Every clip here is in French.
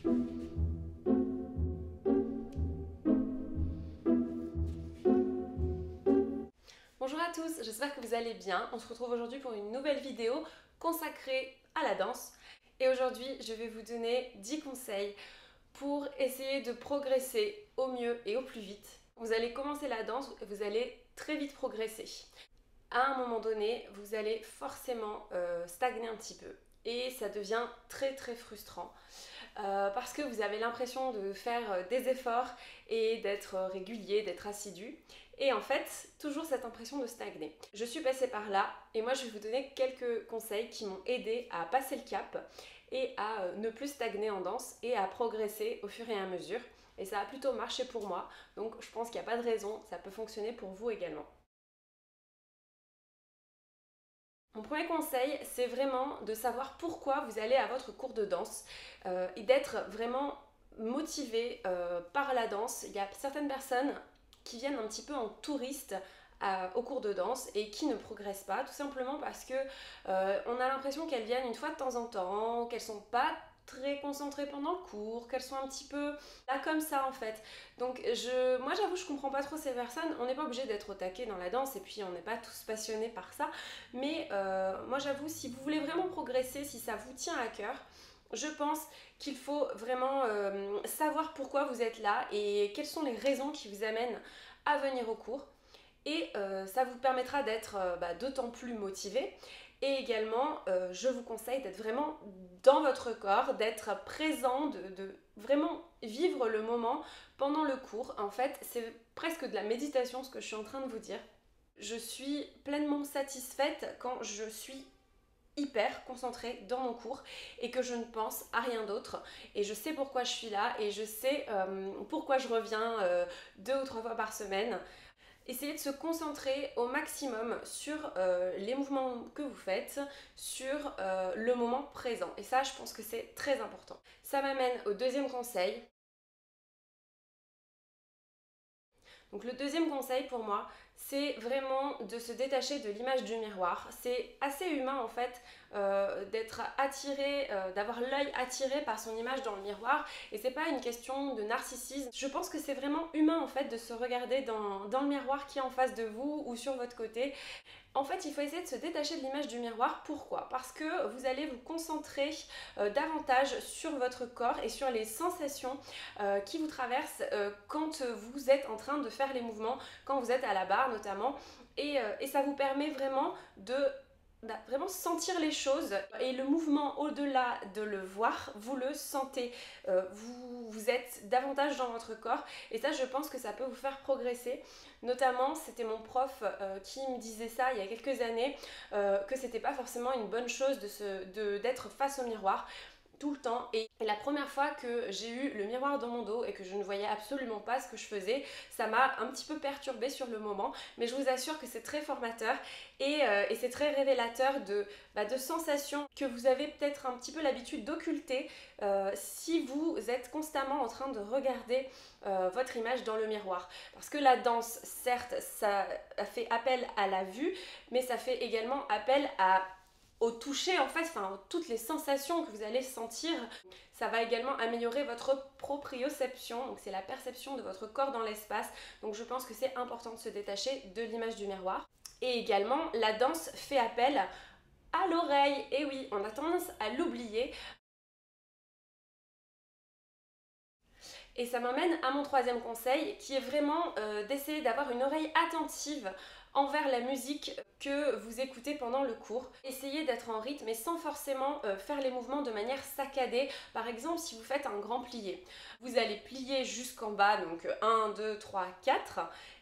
Bonjour à tous, j'espère que vous allez bien. On se retrouve aujourd'hui pour une nouvelle vidéo consacrée à la danse. Et aujourd'hui, je vais vous donner 10 conseils pour essayer de progresser au mieux et au plus vite. Vous allez commencer la danse et vous allez très vite progresser. À un moment donné, vous allez forcément stagner un petit peu. Et ça devient très frustrant. Parce que vous avez l'impression de faire des efforts et d'être régulier, d'être assidu. Et en fait, toujours cette impression de stagner. Je suis passée par là et moi je vais vous donner quelques conseils qui m'ont aidé à passer le cap et à ne plus stagner en danse et à progresser au fur et à mesure. Et ça a plutôt marché pour moi, donc je pense qu'il n'y a pas de raison, ça peut fonctionner pour vous également. Mon premier conseil, c'est vraiment de savoir pourquoi vous allez à votre cours de danse et d'être vraiment motivé par la danse. Il y a certaines personnes qui viennent un petit peu en touriste au cours de danse et qui ne progressent pas, tout simplement parce que on a l'impression qu'elles viennent une fois de temps en temps, qu'elles sont pas très concentrées pendant le cours, qu'elles sont un petit peu là comme ça en fait. Donc moi j'avoue je comprends pas trop ces personnes, on n'est pas obligé d'être au taquet dans la danse et puis on n'est pas tous passionnés par ça, mais moi j'avoue si vous voulez vraiment progresser, si ça vous tient à cœur, je pense qu'il faut vraiment savoir pourquoi vous êtes là et quelles sont les raisons qui vous amènent à venir au cours. Et ça vous permettra d'être d'autant plus motivé. Et également, je vous conseille d'être vraiment dans votre corps, d'être présent, de vraiment vivre le moment pendant le cours. En fait, c'est presque de la méditation ce que je suis en train de vous dire. Je suis pleinement satisfaite quand je suis hyper concentrée dans mon cours et que je ne pense à rien d'autre et je sais pourquoi je suis là et je sais pourquoi je reviens 2 ou 3 fois par semaine. Essayez de se concentrer au maximum sur les mouvements que vous faites, sur le moment présent. Et ça, je pense que c'est très important. Ça m'amène au deuxième conseil. Donc le deuxième conseil pour moi, c'est vraiment de se détacher de l'image du miroir. C'est assez humain en fait d'être attiré, d'avoir l'œil attiré par son image dans le miroir et c'est pas une question de narcissisme. Je pense que c'est vraiment humain en fait de se regarder dans le miroir qui est en face de vous ou sur votre côté. En fait, il faut essayer de se détacher de l'image du miroir. Pourquoi? Parce que vous allez vous concentrer davantage sur votre corps et sur les sensations qui vous traversent quand vous êtes en train de faire les mouvements, quand vous êtes à la barre notamment. Et ça vous permet vraiment de vraiment sentir les choses et le mouvement au-delà de le voir, vous le sentez, vous êtes davantage dans votre corps et ça je pense que ça peut vous faire progresser. Notamment c'était mon prof qui me disait ça il y a quelques années, que c'était pas forcément une bonne chose d'être face au miroir tout le temps et la première fois que j'ai eu le miroir dans mon dos et que je ne voyais absolument pas ce que je faisais, ça m'a un petit peu perturbée sur le moment, mais je vous assure que c'est très formateur et c'est très révélateur de sensations que vous avez peut-être un petit peu l'habitude d'occulter si vous êtes constamment en train de regarder votre image dans le miroir. Parce que la danse, certes, ça fait appel à la vue, mais ça fait également appel au toucher en fait, enfin toutes les sensations que vous allez sentir. Ça va également améliorer votre proprioception, donc c'est la perception de votre corps dans l'espace. Donc je pense que c'est important de se détacher de l'image du miroir. Et également, la danse fait appel à l'oreille. Et oui, on a tendance à l'oublier. Et ça m'amène à mon troisième conseil qui est vraiment d'essayer d'avoir une oreille attentive envers la musique que vous écoutez pendant le cours. Essayez d'être en rythme et sans forcément faire les mouvements de manière saccadée. Par exemple, si vous faites un grand plié, vous allez plier jusqu'en bas, donc 1, 2, 3, 4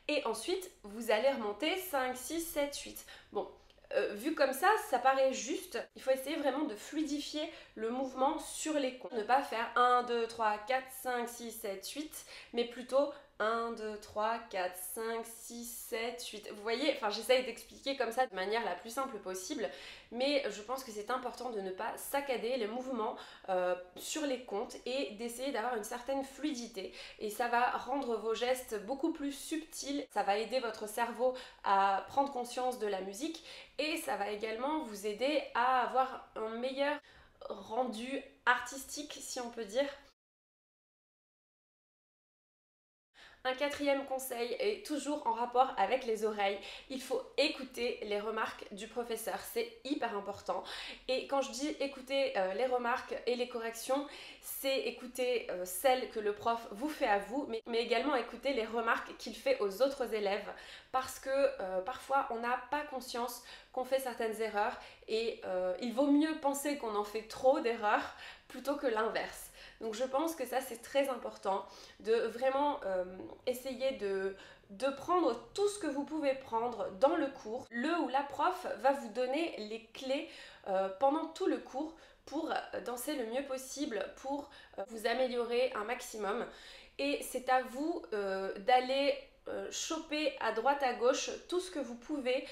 et ensuite vous allez remonter 5, 6, 7, 8. Bon, vu comme ça paraît juste. Il faut essayer vraiment de fluidifier le mouvement sur les comptes. Ne pas faire 1, 2, 3, 4, 5, 6, 7, 8, mais plutôt 1, 2, 3, 4, 5, 6, 7, 8. Vous voyez, enfin j'essaye d'expliquer comme ça de manière la plus simple possible, mais je pense que c'est important de ne pas saccader les mouvements sur les comptes et d'essayer d'avoir une certaine fluidité. Et ça va rendre vos gestes beaucoup plus subtils, ça va aider votre cerveau à prendre conscience de la musique et ça va également vous aider à avoir un meilleur rendu artistique, si on peut dire. Un quatrième conseil est toujours en rapport avec les oreilles. Il faut écouter les remarques du professeur, c'est hyper important. Et quand je dis écouter les remarques et les corrections, c'est écouter celles que le prof vous fait à vous, mais également écouter les remarques qu'il fait aux autres élèves. Parce que parfois on n'a pas conscience qu'on fait certaines erreurs et il vaut mieux penser qu'on en fait trop d'erreurs plutôt que l'inverse. Donc je pense que ça c'est très important de vraiment essayer de prendre tout ce que vous pouvez prendre dans le cours. Le ou la prof va vous donner les clés pendant tout le cours pour danser le mieux possible, pour vous améliorer un maximum. Et c'est à vous d'aller choper à droite à gauche tout ce que vous pouvez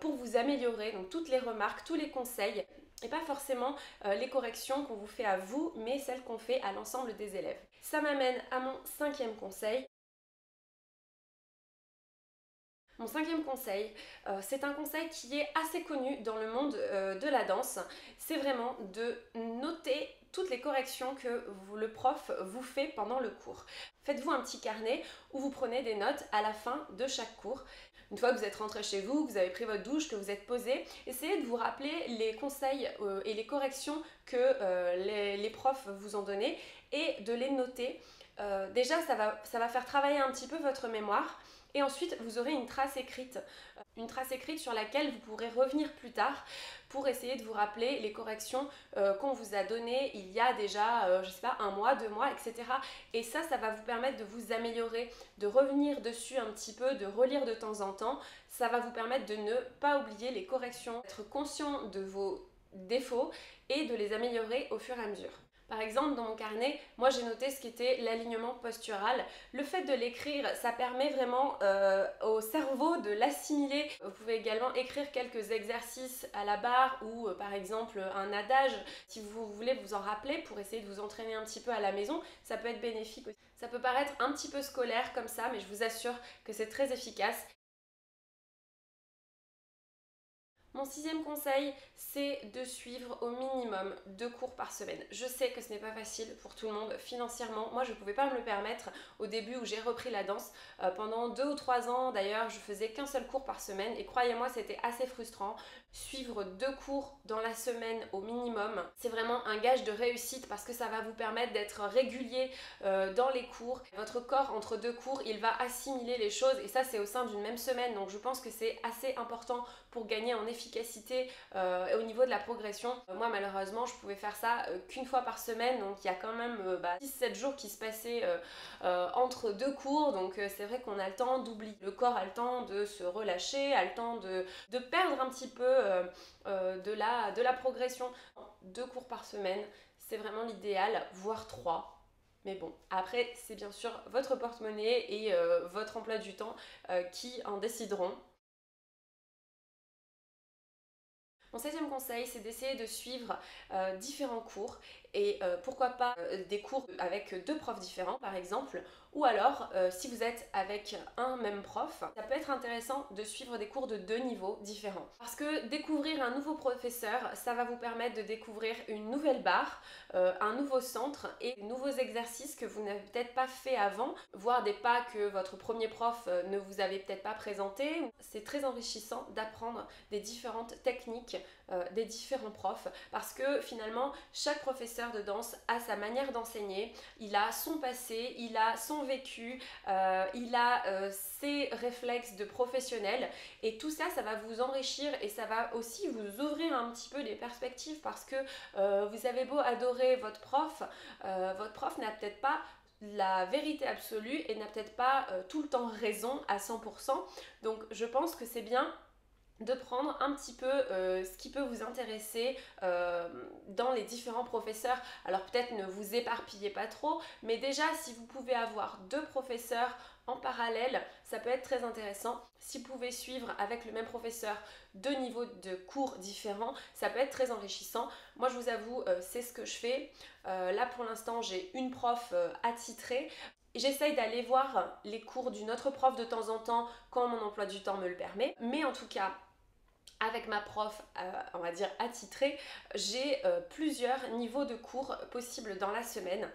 pour vous améliorer, donc toutes les remarques, tous les conseils et pas forcément les corrections qu'on vous fait à vous, mais celles qu'on fait à l'ensemble des élèves. Ça m'amène à mon cinquième conseil. Mon cinquième conseil, c'est un conseil qui est assez connu dans le monde de la danse. C'est vraiment de noter toutes les corrections que le prof vous fait pendant le cours. Faites-vous un petit carnet où vous prenez des notes à la fin de chaque cours. Une fois que vous êtes rentré chez vous, que vous avez pris votre douche, que vous êtes posé, essayez de vous rappeler les conseils et les corrections que les profs vous ont donné et de les noter. Déjà, ça va faire travailler un petit peu votre mémoire. Et ensuite, vous aurez une trace écrite sur laquelle vous pourrez revenir plus tard pour essayer de vous rappeler les corrections qu'on vous a données il y a déjà, je sais pas, 1 mois, 2 mois, etc. Et ça va vous permettre de vous améliorer, de revenir dessus un petit peu, de relire de temps en temps. Ça va vous permettre de ne pas oublier les corrections, d'être conscient de vos défauts et de les améliorer au fur et à mesure. Par exemple, dans mon carnet, moi j'ai noté ce qu'était l'alignement postural. Le fait de l'écrire, ça permet vraiment au cerveau de l'assimiler. Vous pouvez également écrire quelques exercices à la barre ou par exemple un adage si vous voulez vous en rappeler pour essayer de vous entraîner un petit peu à la maison. Ça peut être bénéfique aussi. Ça peut paraître un petit peu scolaire comme ça, mais je vous assure que c'est très efficace. Mon sixième conseil, c'est de suivre au minimum 2 cours par semaine. Je sais que ce n'est pas facile pour tout le monde financièrement. Moi, je ne pouvais pas me le permettre au début où j'ai repris la danse. Pendant 2 ou 3 ans, d'ailleurs, je faisais qu'un seul cours par semaine et croyez-moi, c'était assez frustrant. Suivre 2 cours dans la semaine au minimum, c'est vraiment un gage de réussite parce que ça va vous permettre d'être régulier dans les cours. Votre corps, entre 2 cours, il va assimiler les choses et ça, c'est au sein d'une même semaine. Donc, je pense que c'est assez important pour gagner en efficacité au niveau de la progression. Moi malheureusement je pouvais faire ça qu'une fois par semaine, donc il y a quand même 6-7 jours qui se passaient entre 2 cours, donc c'est vrai qu'on a le temps d'oublier. Le corps a le temps de se relâcher, a le temps de perdre un petit peu de la progression. 2 cours par semaine, c'est vraiment l'idéal, voire 3. Mais bon, après c'est bien sûr votre porte-monnaie et votre emploi du temps qui en décideront. Mon septième conseil, c'est d'essayer de suivre différents cours et pourquoi pas des cours avec 2 profs différents par exemple, ou alors si vous êtes avec un même prof, ça peut être intéressant de suivre des cours de 2 niveaux différents. Parce que découvrir un nouveau professeur, ça va vous permettre de découvrir une nouvelle barre, un nouveau centre et de nouveaux exercices que vous n'avez peut-être pas fait avant, voire des pas que votre premier prof ne vous avait peut-être pas présenté. C'est très enrichissant d'apprendre des différentes techniques des différents profs parce que finalement chaque professeur de danse a sa manière d'enseigner, il a son passé, il a son vécu, il a ses réflexes de professionnel et tout ça, ça va vous enrichir et ça va aussi vous ouvrir un petit peu les perspectives parce que vous avez beau adorer votre prof n'a peut-être pas la vérité absolue et n'a peut-être pas tout le temps raison à 100%. Donc je pense que c'est bien de prendre un petit peu ce qui peut vous intéresser dans les différents professeurs. Alors peut-être ne vous éparpillez pas trop, mais déjà si vous pouvez avoir 2 professeurs en parallèle, ça peut être très intéressant. Si vous pouvez suivre avec le même professeur 2 niveaux de cours différents, ça peut être très enrichissant. Moi je vous avoue, c'est ce que je fais. Là pour l'instant j'ai une prof attitrée. J'essaye d'aller voir les cours d'une autre prof de temps en temps quand mon emploi du temps me le permet. Mais en tout cas, avec ma prof, on va dire attitrée, j'ai plusieurs niveaux de cours possibles dans la semaine.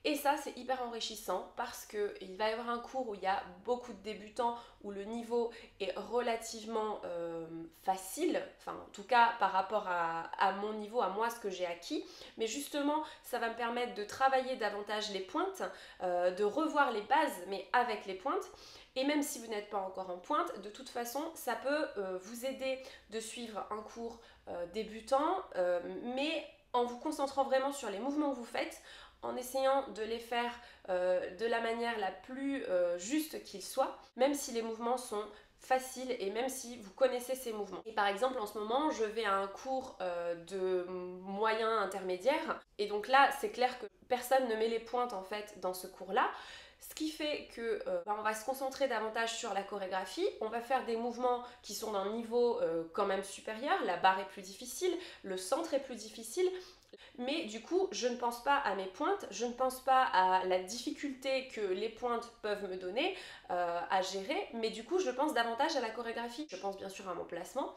Et ça, c'est hyper enrichissant parce qu'il va y avoir un cours où il y a beaucoup de débutants, où le niveau est relativement facile, enfin en tout cas par rapport à mon niveau, à moi, ce que j'ai acquis. Mais justement, ça va me permettre de travailler davantage les pointes, de revoir les bases, mais avec les pointes. Et même si vous n'êtes pas encore en pointe, de toute façon, ça peut vous aider de suivre un cours débutant, mais en vous concentrant vraiment sur les mouvements que vous faites, en essayant de les faire de la manière la plus juste qu'ils soient, même si les mouvements sont faciles et même si vous connaissez ces mouvements. Et par exemple, en ce moment, je vais à un cours de moyen intermédiaire, et donc là, c'est clair que personne ne met les pointes en fait dans ce cours-là. Ce qui fait que on va se concentrer davantage sur la chorégraphie, on va faire des mouvements qui sont d'un niveau quand même supérieur, la barre est plus difficile, le centre est plus difficile, mais du coup je ne pense pas à mes pointes, je ne pense pas à la difficulté que les pointes peuvent me donner à gérer, mais du coup je pense davantage à la chorégraphie, je pense bien sûr à mon placement.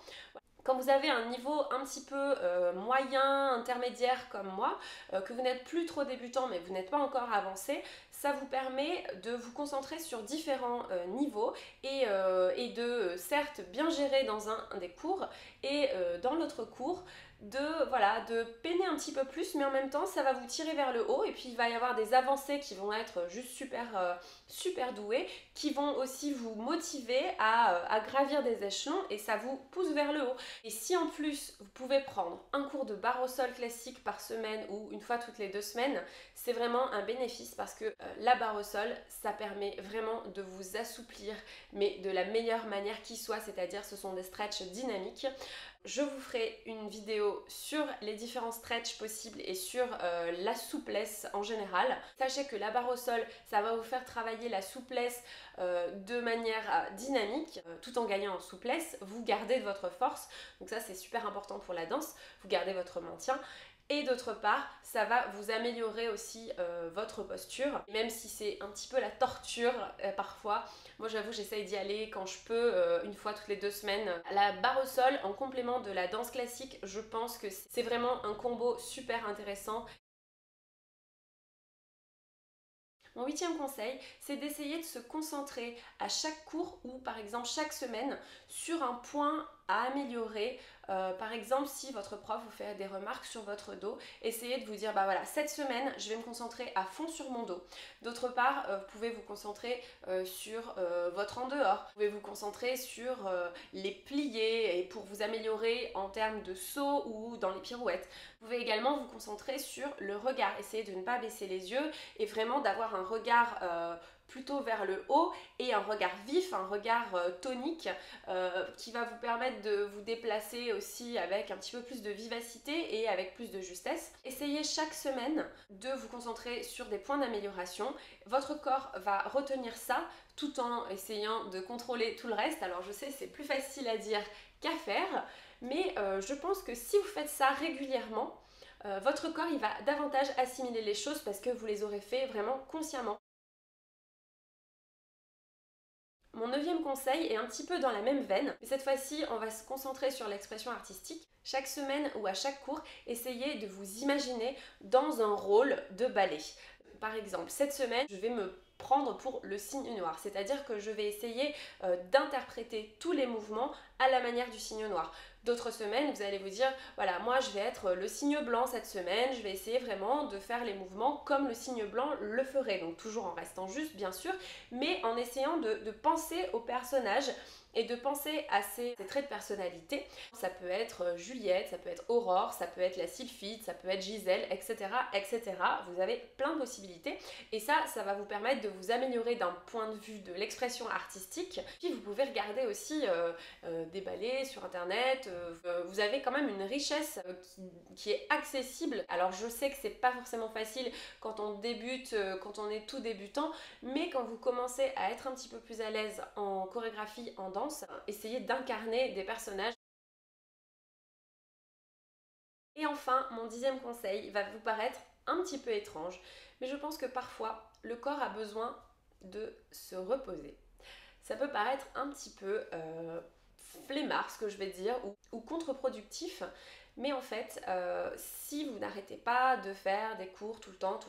Quand vous avez un niveau un petit peu moyen, intermédiaire comme moi, que vous n'êtes plus trop débutant mais vous n'êtes pas encore avancé, ça vous permet de vous concentrer sur différents niveaux et de certes bien gérer dans un des cours et dans l'autre cours de peiner un petit peu plus, mais en même temps ça va vous tirer vers le haut et puis il va y avoir des avancées qui vont être juste super douées, qui vont aussi vous motiver à gravir des échelons et ça vous pousse vers le haut. Et si en plus vous pouvez prendre un cours de barre au sol classique par semaine ou une fois toutes les 2 semaines, c'est vraiment un bénéfice parce que la barre au sol, ça permet vraiment de vous assouplir, mais de la meilleure manière qui soit, c'est-à-dire ce sont des stretches dynamiques. Je vous ferai une vidéo sur les différents stretches possibles et sur la souplesse en général. Sachez que la barre au sol, ça va vous faire travailler la souplesse de manière dynamique, tout en gagnant en souplesse. Vous gardez de votre force, donc ça c'est super important pour la danse, vous gardez votre maintien. Et d'autre part, ça va vous améliorer aussi votre posture, même si c'est un petit peu la torture parfois. Moi j'avoue j'essaye d'y aller quand je peux, une fois toutes les 2 semaines. La barre au sol en complément de la danse classique, je pense que c'est vraiment un combo super intéressant. Mon 8e conseil, c'est d'essayer de se concentrer à chaque cours ou par exemple chaque semaine sur un point à améliorer. Par exemple, si votre prof vous fait des remarques sur votre dos, essayez de vous dire, bah voilà, cette semaine, je vais me concentrer à fond sur mon dos. D'autre part, vous pouvez vous concentrer sur votre en dehors. Vous pouvez vous concentrer sur les pliés et pour vous améliorer en termes de saut ou dans les pirouettes. Vous pouvez également vous concentrer sur le regard. Essayez de ne pas baisser les yeux et vraiment d'avoir un regard plutôt vers le haut et un regard vif, un regard tonique qui va vous permettre de vous déplacer aussi avec un petit peu plus de vivacité et avec plus de justesse. Essayez chaque semaine de vous concentrer sur des points d'amélioration. Votre corps va retenir ça tout en essayant de contrôler tout le reste. Alors je sais, c'est plus facile à dire qu'à faire, mais je pense que si vous faites ça régulièrement, votre corps il va davantage assimiler les choses parce que vous les aurez fait vraiment consciemment. Mon 9e conseil est un petit peu dans la même veine, mais cette fois-ci, on va se concentrer sur l'expression artistique. Chaque semaine ou à chaque cours, essayez de vous imaginer dans un rôle de ballet. Par exemple, cette semaine, je vais me prendre pour le signe noir, c'est-à-dire que je vais essayer d'interpréter tous les mouvements à la manière du signe noir. D'autres semaines, vous allez vous dire, voilà, moi je vais être le signe blanc cette semaine, je vais essayer vraiment de faire les mouvements comme le signe blanc le ferait, donc toujours en restant juste bien sûr, mais en essayant de penser au personnage et de penser à ses traits de personnalité. Ça peut être Juliette, ça peut être Aurore, ça peut être la Sylphide, ça peut être Gisèle, etc., etc. Vous avez plein de possibilités et ça va vous permettre de vous améliorer d'un point de vue de l'expression artistique. Puis vous pouvez regarder aussi des ballets sur internet. Vous avez quand même une richesse qui est accessible. Alors je sais que c'est pas forcément facile quand on débute, quand on est tout débutant, mais quand vous commencez à être un petit peu plus à l'aise en chorégraphie, en danse, essayez d'incarner des personnages. Et enfin, mon 10e conseil va vous paraître un petit peu étrange, mais je pense que parfois le corps a besoin de se reposer. Ça peut paraître un petit peu flemmard ce que je vais dire ou contre-productif, mais en fait si vous n'arrêtez pas de faire des cours tout le temps,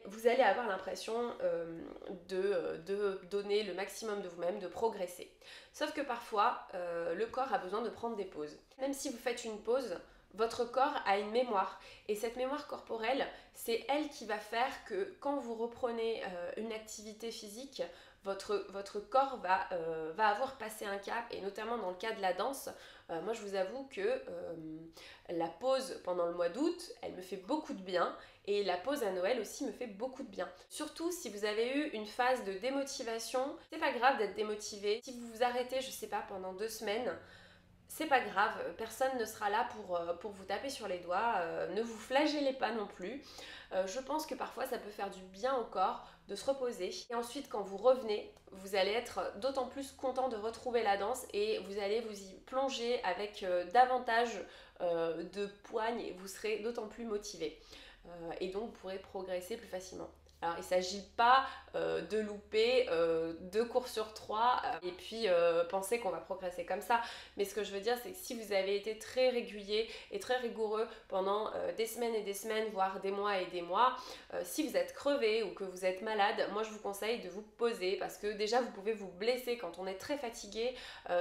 Vous allez avoir l'impression de donner le maximum de vous-même, de progresser. Sauf que parfois, le corps a besoin de prendre des pauses. Même si vous faites une pause, votre corps a une mémoire. Et cette mémoire corporelle, c'est elle qui va faire que quand vous reprenez une activité physique, votre corps va avoir passé un cap, et notamment dans le cas de la danse, moi je vous avoue que la pause pendant le mois d'août, elle me fait beaucoup de bien, et la pause à Noël aussi me fait beaucoup de bien. Surtout si vous avez eu une phase de démotivation, c'est pas grave d'être démotivé. Si vous vous arrêtez, je sais pas, pendant 2 semaines, c'est pas grave, personne ne sera là pour vous taper sur les doigts, ne vous flagellez pas non plus. Je pense que parfois ça peut faire du bien au corps de se reposer. Et ensuite quand vous revenez, vous allez être d'autant plus content de retrouver la danse et vous allez vous y plonger avec davantage de poigne et vous serez d'autant plus motivé. Et donc vous pourrez progresser plus facilement. Alors il ne s'agit pas de louper 2 cours sur 3 et puis penser qu'on va progresser comme ça. Mais ce que je veux dire, c'est que si vous avez été très régulier et très rigoureux pendant des semaines et des semaines, voire des mois et des mois, si vous êtes crevé ou que vous êtes malade, moi je vous conseille de vous poser parce que déjà vous pouvez vous blesser quand on est très fatigué.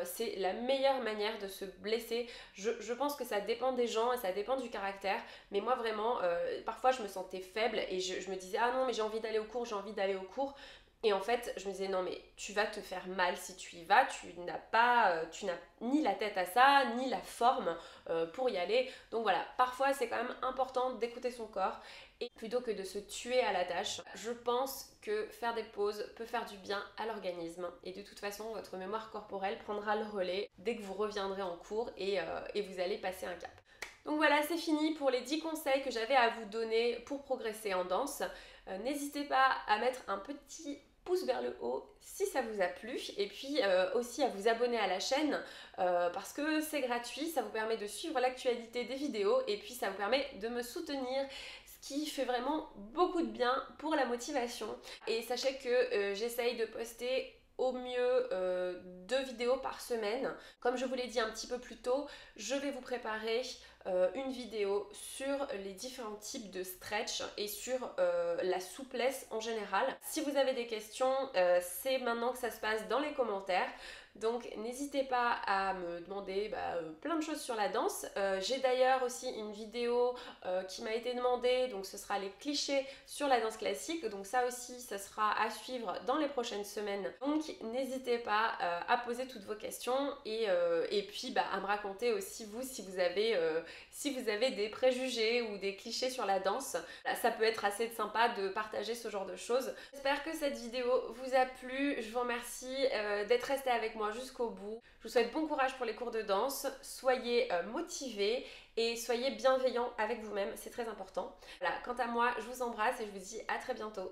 C'est la meilleure manière de se blesser. Je pense que ça dépend des gens et ça dépend du caractère. Mais moi vraiment, parfois je me sentais faible et je me disais ah non mais j'ai envie d'aller au cours, j'ai envie d'aller au cours. Et en fait, je me disais non mais tu vas te faire mal si tu y vas, tu n'as ni la tête à ça, ni la forme pour y aller. Donc voilà, parfois c'est quand même important d'écouter son corps et plutôt que de se tuer à la tâche. Je pense que faire des pauses peut faire du bien à l'organisme et de toute façon votre mémoire corporelle prendra le relais dès que vous reviendrez en cours et vous allez passer un cap. Donc voilà, c'est fini pour les 10 conseils que j'avais à vous donner pour progresser en danse. N'hésitez pas à mettre un petit pouce vers le haut si ça vous a plu et puis aussi à vous abonner à la chaîne parce que c'est gratuit, ça vous permet de suivre l'actualité des vidéos et puis ça vous permet de me soutenir, ce qui fait vraiment beaucoup de bien pour la motivation. Et sachez que j'essaye de poster au mieux 2 vidéos par semaine. Comme je vous l'ai dit un petit peu plus tôt, je vais vous préparer une vidéo sur les différents types de stretch et sur la souplesse en général. Si vous avez des questions, c'est maintenant que ça se passe dans les commentaires. Donc n'hésitez pas à me demander plein de choses sur la danse. J'ai d'ailleurs aussi une vidéo qui m'a été demandée, donc ce sera les clichés sur la danse classique. Donc ça aussi, ça sera à suivre dans les prochaines semaines. Donc n'hésitez pas à poser toutes vos questions et puis à me raconter aussi vous si vous avez des préjugés ou des clichés sur la danse. Ça peut être assez sympa de partager ce genre de choses. J'espère que cette vidéo vous a plu. Je vous remercie d'être resté avec moi jusqu'au bout. Je vous souhaite bon courage pour les cours de danse. Soyez motivés et soyez bienveillants avec vous-même. C'est très important. Voilà, quant à moi, je vous embrasse et je vous dis à très bientôt.